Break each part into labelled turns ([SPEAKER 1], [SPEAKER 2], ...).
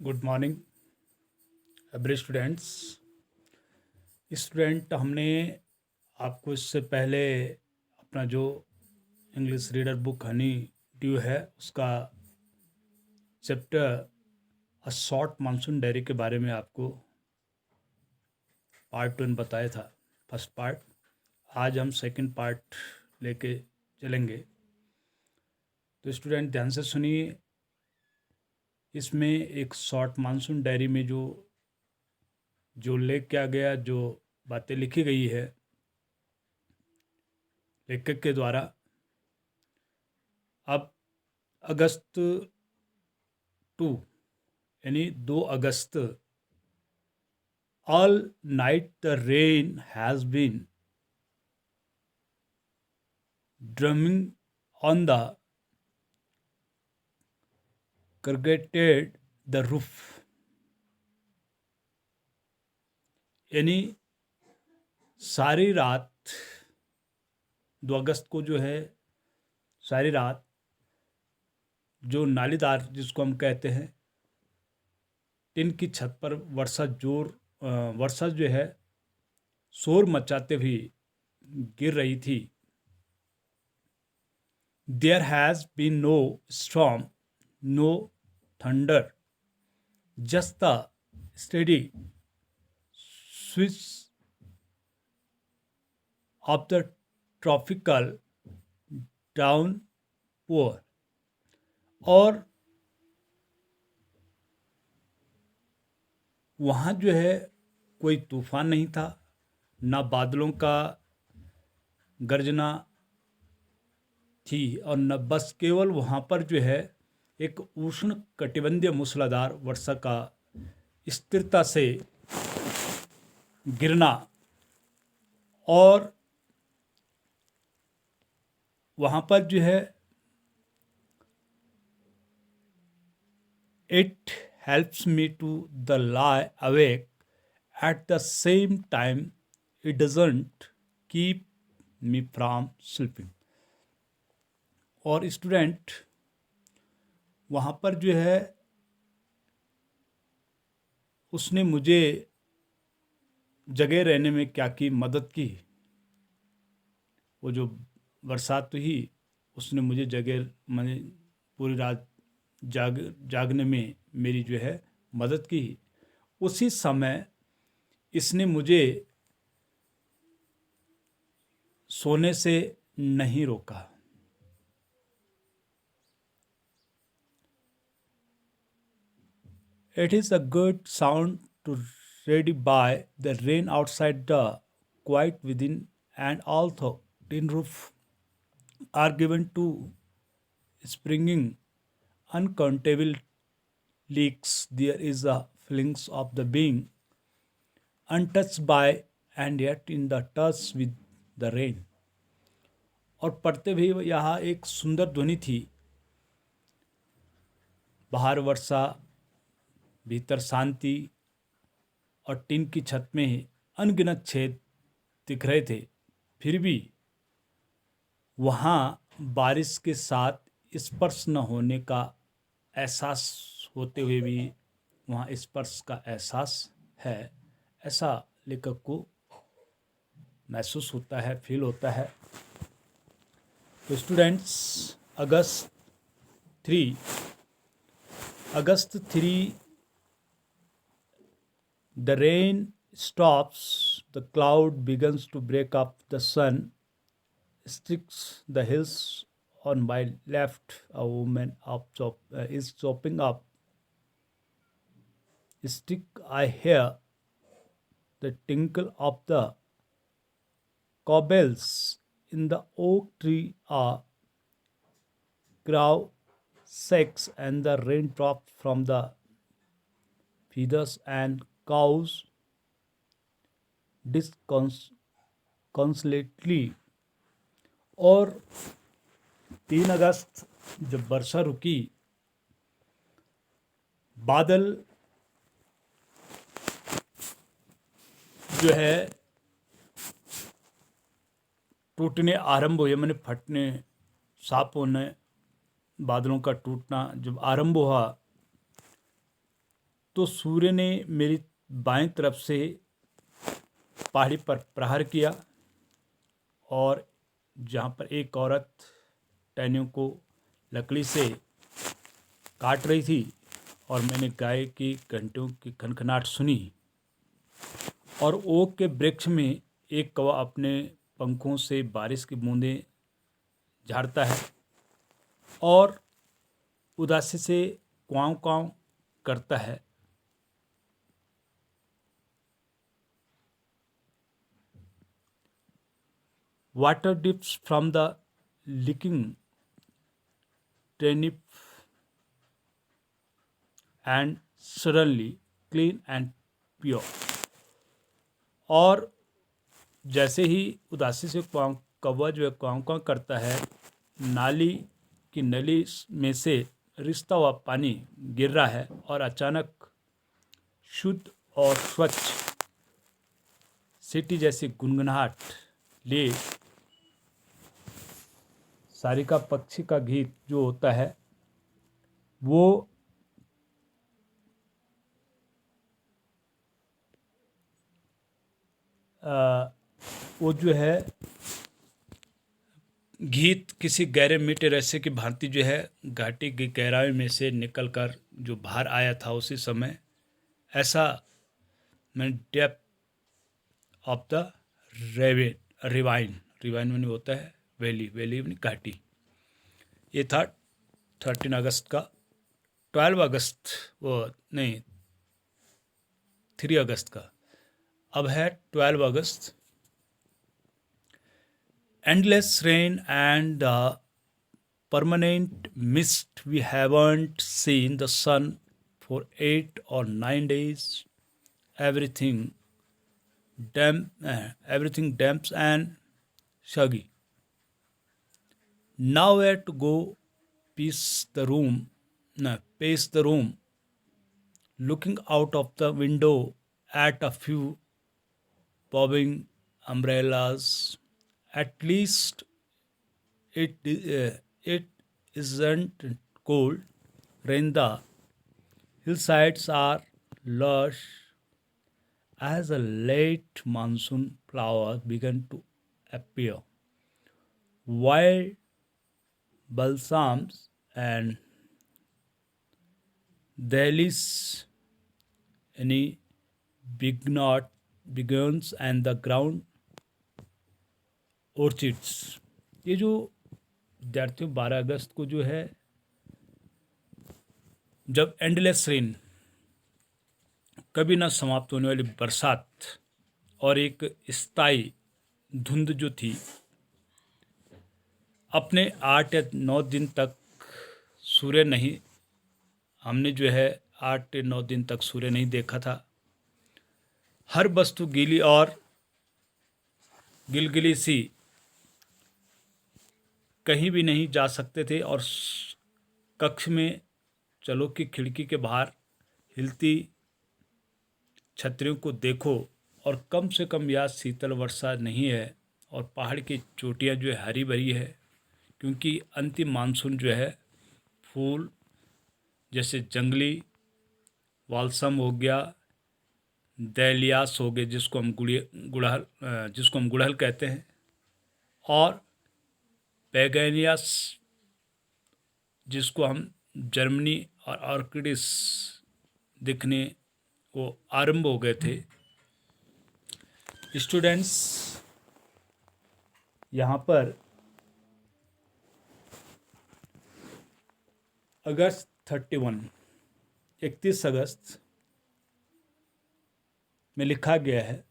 [SPEAKER 1] Good morning every students. Student, हमने आपको इससे पहले अपना जो English reader book Honey due है उसका chapter a short monsoon diary के बारे में आपको पार्ट 1 बताया था, फर्स्ट पार्ट। आज हम सेकंड पार्ट लेके चलेंगे। तो स्टूडेंट ध्यान से सुनिए। इसमें एक शॉर्ट मानसून डायरी में जो जो लेख किया गया, जो बातें लिखी गई है लेखक के द्वारा। अब अगस्त 2 यानी 2 अगस्त, all night the rain has been drumming on the corrugated the roof. यानी सारी रात 2 अगस्त को जो है, सारी रात जो नालीदार जिसको हम कहते हैं, टिन की छत पर वर्षा जो है शोर मचाते हुए गिर रही थी। There has been no storm, no thunder, just the steady swish of the tropical downpour। और वहाँ जो है कोई तूफान नहीं था, ना बादलों का गर्जना थी, और न बस केवल वहाँ पर जो है एक उष्ण कटिबंधीय मूसलाधार वर्षा का स्थिरता से गिरना। और वहाँ पर जो है it helps me to the lie awake at the same time it doesn't keep me from sleeping. और स्टूडेंट, वहाँ पर जो है उसने मुझे जगे रहने में क्या की, मदद की। वो जो बरसात हुई उसने मुझे जगे, मैंने पूरी रात जागने में मेरी जो है मदद की। उसी समय इसने मुझे सोने से नहीं रोका। It is a good sound to ready by the rain outside, the quiet within, and although tin roof are given to springing uncountable leaks, there is a feelings of the being untouched by and yet in the touch with the rain। और पढ़ते भी यहाँ एक सुंदर ध्वनि थी। बाहर वर्षा, भीतर शांति, और टिन की छत में अनगिनत छेद दिख रहे थे। फिर भी वहाँ बारिश के साथ स्पर्श न होने का एहसास होते हुए भी वहाँ स्पर्श का एहसास है, ऐसा लेखक को महसूस होता है, फील होता है। तो students, August 3, the rain stops, the cloud begins to break up, the sun streaks the hills on my left, a woman is chopping up stick. I hear the tinkle of the cobwebs in the oak tree, a crow shakes, and the rain drops from the feathers and cows disconsolately। और 3 अगस्त जब वर्षा रुकी, बादल जो है टूटने आरंभ हुए, मैंने फटने, साफ होने, बादलों का टूटना जब आरंभ हुआ, तो सूर्य ने मेरी बाएं तरफ से पहाड़ी पर प्रहार किया और जहाँ पर एक औरत टहनियों को लकड़ी से काट रही थी और मैंने गाय की घंटियों की खनखनाहट सुनी और ओक के वृक्ष में एक कौवा अपने पंखों से बारिश की बूंदें झाड़ता है और उदासी से क्वां क्वां करता है। Water dips from the leaking turnip and suddenly clean and pure। और जैसे ही उदासी से कौवा जो है क्वां क्वां करता है, नाली की नली में से रिसता हुआ पानी गिर रहा है और अचानक शुद्ध और स्वच्छ सीटी जैसी गुनगुनाहट ले सारिका पक्षी का गीत जो होता है वो जो है गीत किसी गहरे मीठे रहस्य की भांति जो है घाटी की गहराई में से निकलकर जो बाहर आया था उसी समय, ऐसा मैं डेप्थ ऑफ द रिवाइन मैंने होता है वैली यानी घाटी। ये था 13 अगस्त का। 12 अगस्त वो नहीं 3 अगस्त का। अब है 12 अगस्त। Endless rain and the permanent mist. We haven't seen the sun for 8 or 9 days. Everything everything damp and soggy. Now where to go? Pace the room, looking out of the window at a few bobbing umbrellas. At least it isn't cold. Rain, the hillsides are lush as a late monsoon flowers begin to appear. Wild balsams and dahlias, any begons and the ground orchids. ये जो विद्यार्थियों 12 अगस्त को जो है जब endless rain, कभी ना समाप्त होने वाली बरसात और एक स्थायी धुंध जो थी अपने 8 या 9 दिन तक सूर्य नहीं, हमने जो है 8 या 9 दिन तक सूर्य नहीं देखा था। हर वस्तु गीली और गिलगिली सी, कहीं भी नहीं जा सकते थे और कक्ष में चलो कि खिड़की के बाहर हिलती छतरियों को देखो और कम से कम यह शीतल वर्षा नहीं है और पहाड़ की चोटियाँ जो है हरी भरी है, क्योंकि अंतिम मानसून जो है फूल जैसे जंगली वाल्सम हो गया, दहलियास हो गए जिसको हम गुड़हल कहते हैं, और पैगेनियास जिसको हम जर्मनी और ऑर्किडिस दिखने को आरंभ हो गए थे। स्टूडेंट्स, यहाँ पर अगस्त 31 अगस्त में लिखा गया है,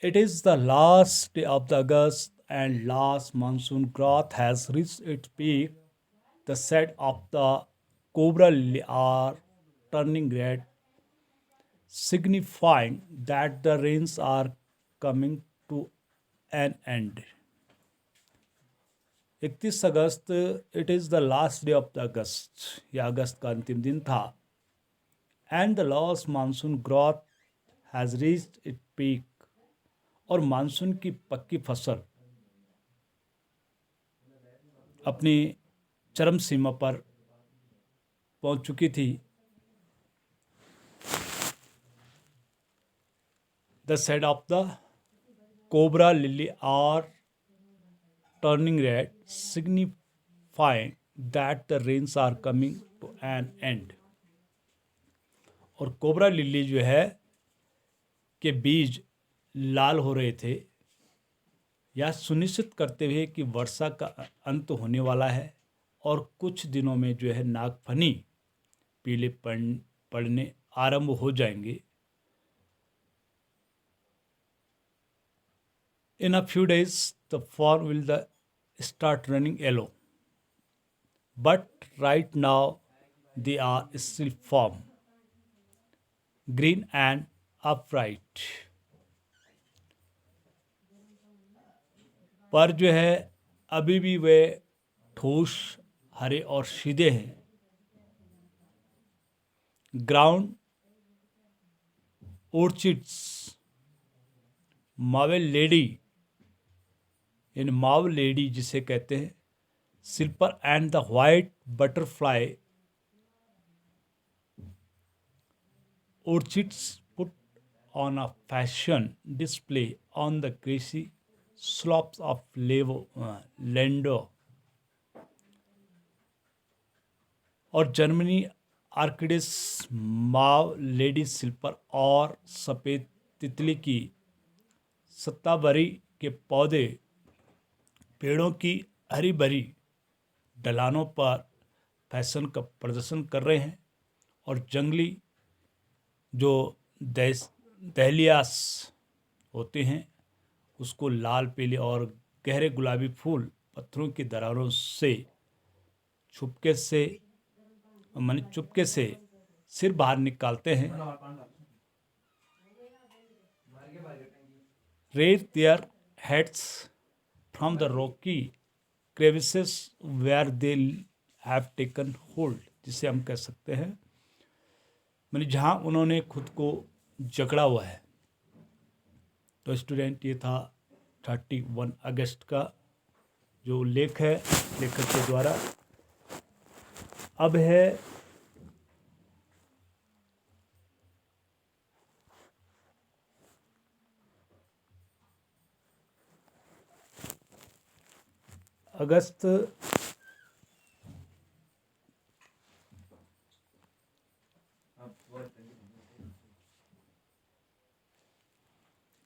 [SPEAKER 1] It is the last day of the August and last monsoon growth has reached its peak. The set of the cobra are turning red, signifying that the rains are coming to an end. 31 अगस्त, it is the last day of the August, यह अगस्त का अंतिम दिन था। And the last monsoon growth has reached it peak, और monsoon की पक्की फसल अपनी चरम सीमा पर पहुंच चुकी थी। The side of the cobra lily are turning red, signifying that the rains are coming to an end. और कोबरा लिली जो है के बीज लाल हो रहे थे, यह सुनिश्चित करते हुए कि वर्षा का अंत होने वाला है और कुछ दिनों में जो है नागफनी पीले पड़ने आरंभ हो जाएंगे. In a few days, the fall will start running yellow. But right now, they are still firm, green and upright. पर जो है अभी भी वे ठोस, हरे और सीधे हैं. Ground orchids, mauve lady in mauve lady जिसे कहते हैं, slipper and the white butterfly orchids put on a fashion display on the grassy slopes of Lando. और जर्मनी आर्किडिस, माव लेडी सिल्पर और सफ़ेद तितली की सत्ताबरी के पौधे पेड़ों की हरी भरी ढलानों पर फैशन का प्रदर्शन कर रहे हैं. और जंगली जो दहलियास होते हैं उसको लाल, पीले और गहरे गुलाबी फूल पत्थरों की दरारों से चुपके से सिर बाहर निकालते हैं. Raise their heads from the rocky crevices where they have taken hold, जिसे हम कह सकते हैं मैंने जहाँ उन्होंने खुद को जकड़ा हुआ है. तो स्टूडेंट, ये था 31 अगस्त का जो लेख है लेखक के द्वारा. अब है अगस्त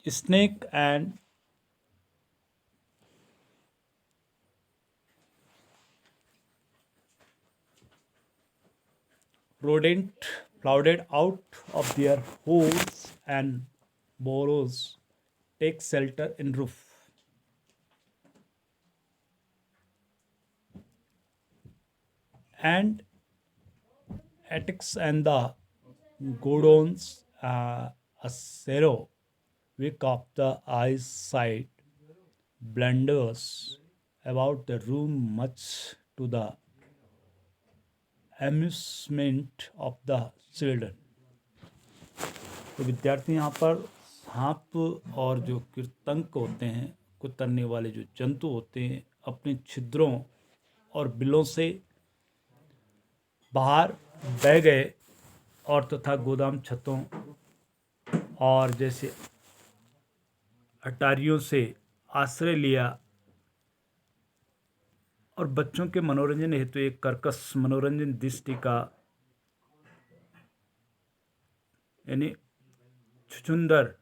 [SPEAKER 1] snake and rodent floated out of their holes and burrows take shelter in roof. And attics and the godons Acero wake up the eyesight blunders about the room, much to the amusement of the children. तो विद्यार्थी यहाँ पर सांप और जो कीर्तंक होते हैं, कुतरने वाले जो जंतु होते हैं, अपने छिद्रों और बिलों से बाहर बह गए और तथा गोदाम छतों और जैसे अटारियों से आश्रय लिया और बच्चों के मनोरंजन हेतु एक कर्कश मनोरंजन दृष्टि का यानी छुछुंदर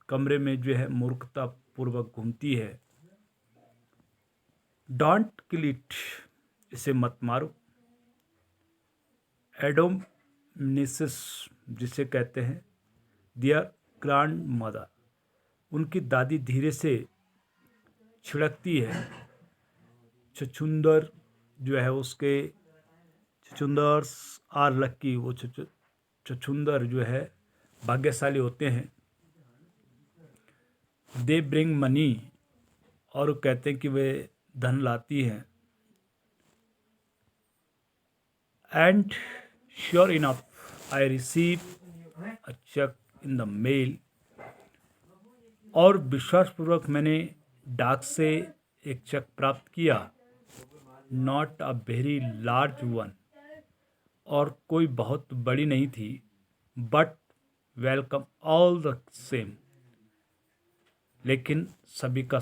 [SPEAKER 1] कमरे में जो है मूर्खता पूर्वक घूमती है. डोंट किल इट, इसे मत मारो. एडोमनिसिस जिसे कहते हैं, दियर ग्रैंड मदर, उनकी दादी धीरे से छिड़कती है. छछुंदर जो है उसके छछुंदर्स आर लक्की, वो छछुंदर जो है भाग्यशाली होते हैं. दे ब्रिंग मनी, और कहते हैं कि वे धन लाती हैं. And sure enough I receive a cheque in the mail, और विश्वासपूर्वक मैंने डाक से एक चेक प्राप्त किया. Not a very large one, और कोई बहुत बड़ी नहीं थी. But welcome all the same, लेकिन सभी का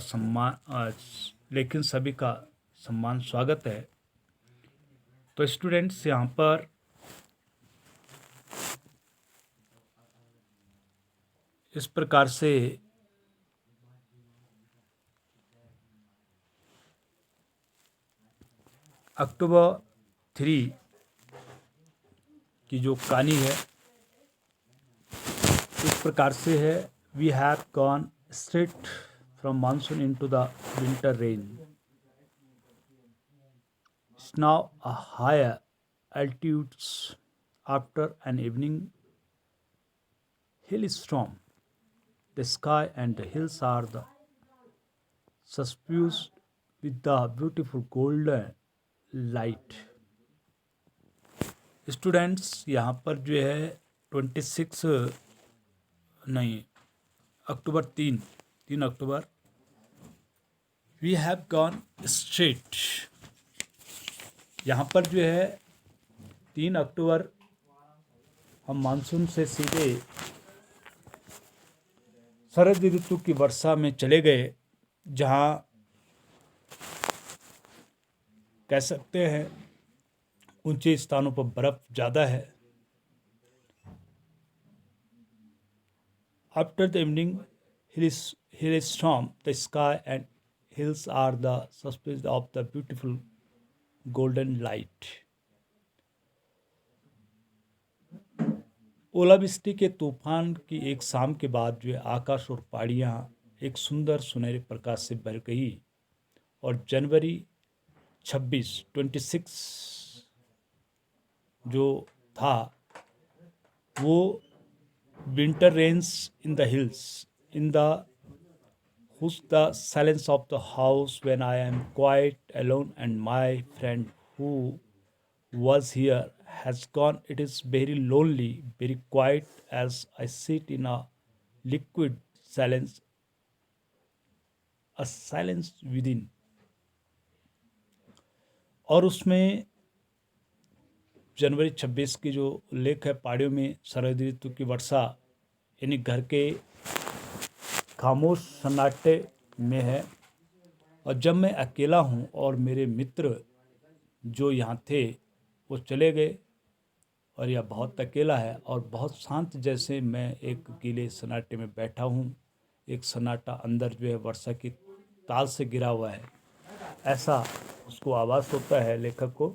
[SPEAKER 1] सम्मान स्वागत है। तो स्टूडेंट्स, यहाँ पर इस प्रकार से अक्टूबर 3 की जो कहानी है इस प्रकार से है। We have gone straight from monsoon into the winter rain. It's now a higher altitudes after an evening hailstorm. The sky and the hills are the suffused with the beautiful golden light. Students, यहाँ पर जो है 26 नहीं अक्टूबर 3 अक्टूबर we have gone straight. यहाँ पर जो है 3 अक्टूबर हम मानसून से सीधे शरद ऋतु की वर्षा में चले गए, जहाँ कह सकते हैं ऊंचे स्थानों पर बर्फ ज़्यादा है। After the evening hailstorm, the sky and hills are the surface of the beautiful golden light. ओलावृष्टि के तूफान की एक शाम के बाद जो आकाश और पहाड़ियाँ एक सुंदर सुनहरे प्रकाश से भर गई और जनवरी 26 जो था वो winter rains in the hills in the whose the silence of the house when I am quite alone and my friend who was here has gone. It is very lonely, very quiet as I sit in a liquid silence, a silence within. और उसमें जनवरी 26 की जो उल्लेख है पहाड़ियों में शरद ऋतु की वर्षा यानी घर के खामोश सन्नाटे में है। और जब मैं अकेला हूँ और मेरे मित्र जो यहाँ थे वो चले गए और यह बहुत अकेला है और बहुत शांत, जैसे मैं एक गीले सन्नाटे में बैठा हूँ, एक सन्नाटा अंदर जो है वर्षा की ताल से गिरा हुआ है, ऐसा उसको आभास होता है लेखक को।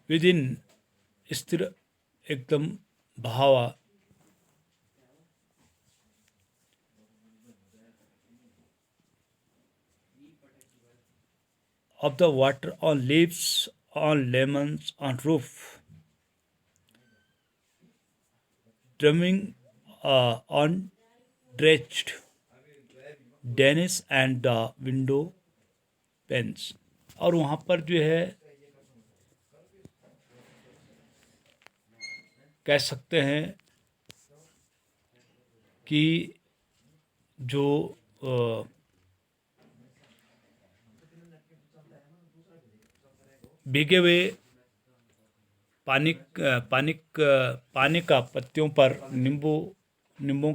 [SPEAKER 1] विदिन स्थिर एकदम बहावा of the water on leaves, on lemons, on roof, drumming on drenched Danish and the window panes. और वहाँ पर जो है कह सकते हैं कि जो भीगे हुए पानी का पत्तियों पर नींबू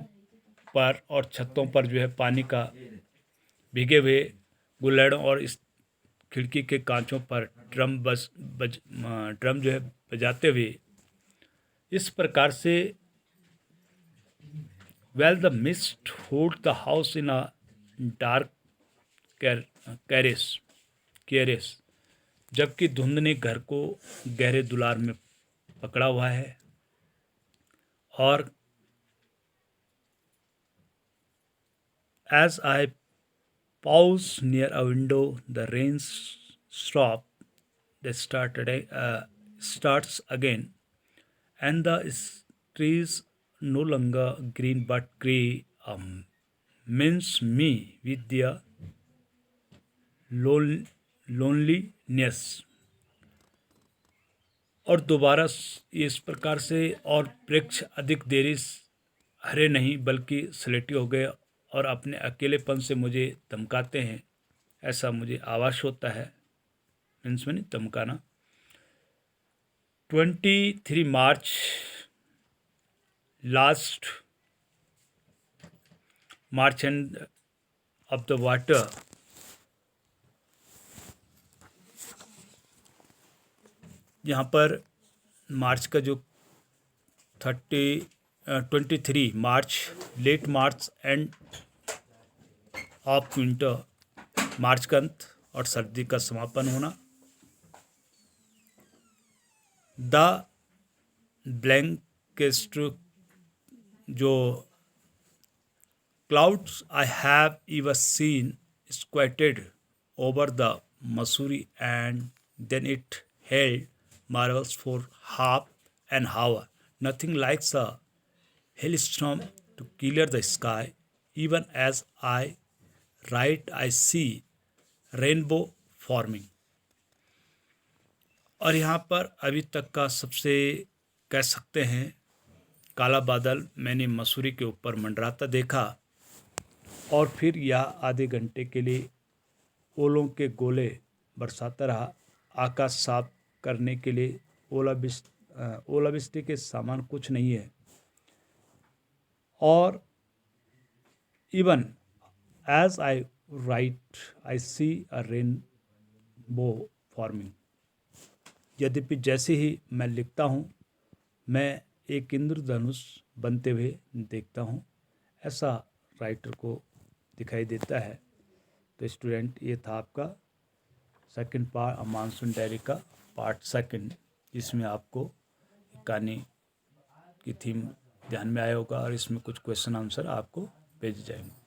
[SPEAKER 1] पर और छतों पर जो है पानी का भीगे हुए गुल्लड़ों और इस खिड़की के कांचों पर ड्रम जो है बजाते हुए इस प्रकार से well the mist hold the house in a dark caress, जबकि धुंध ने घर को गहरे दुलार में पकड़ा हुआ है। और as I pause near a window, the rain stop. They starts again, and the trees no longer green but grey, mince me with their loneliness. और दोबारा इस प्रकार से और वृक्ष अधिक देरी हरे नहीं बल्कि स्लेटी हो गए और अपने अकेलेपन से मुझे धमकाते हैं, ऐसा मुझे आभास होता है। मीन्स में नहीं धमकाना। 23 March last March end of the water, यहाँ पर मार्च का जो 23 March, late March end of winter, मार्च का अंत और सर्दी का समापन होना। द ब्लैंकेस्ट जो clouds I have ever seen squatted over the Missouri, and then it held marvels for half an hour. Nothing like a hailstorm to clear the sky. Even as I write, I see rainbow forming. और यहाँ पर अभी तक का सबसे कह सकते हैं काला बादल मैंने मसूरी के ऊपर मंडराता देखा, और फिर यह आधे घंटे के लिए ओलों के गोले बरसाता रहा। आकाश साफ करने के लिए ओलावृष्टि के सामान कुछ नहीं है। और even as I write I see a rainbow forming. यद्यपि जैसे ही मैं लिखता हूँ मैं एक इंद्रधनुष बनते हुए देखता हूँ, ऐसा राइटर को दिखाई देता है। तो स्टूडेंट, ये था आपका सेकंड पार्ट मानसून डायरी का पार्ट सेकंड, जिसमें आपको कहानी की थीम ध्यान में आया होगा और इसमें कुछ क्वेश्चन आंसर आपको भेजे जाएंगे।